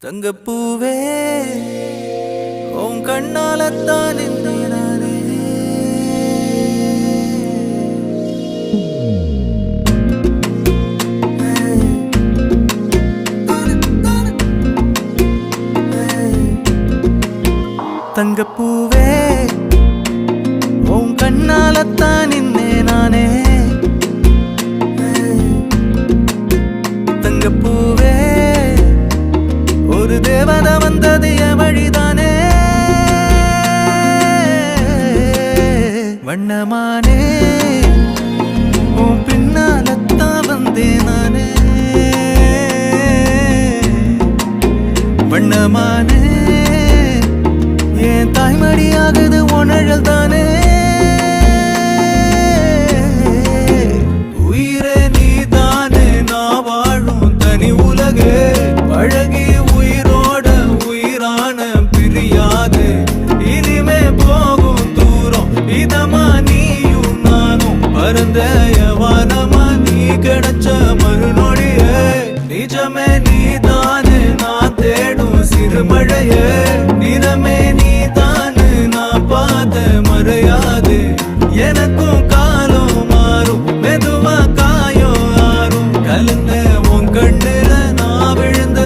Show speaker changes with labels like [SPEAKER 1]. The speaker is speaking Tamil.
[SPEAKER 1] தங்கப்பூவே உன் கண்ணாலத்தான் நானே தங்கப்பூவே உன் கண்ணாலத்தான் நானே தங்கப்பூவே ஒரு தேவதை வந்தது என் வழிதானே வண்ணமானே உன் பின்னாலத்தான் வந்தேன் நானே வண்ணமானே என் தாய்மடியாகுது உணழல் தானே உயிரே நீ தானே நான் வாழும் தனி உலகே பழகி உயிரோட உயிரான பிரியாது இனிமே போகும் தூரம் இதமா நீயும் நானும் பரந்த வானமா நீ கிடைச்ச மறுநொடியே நிஜமே நீ தானே நான் தேடும் சிறுமழையே நிறமே நீ தானே நான் பார்த்த மறையாது என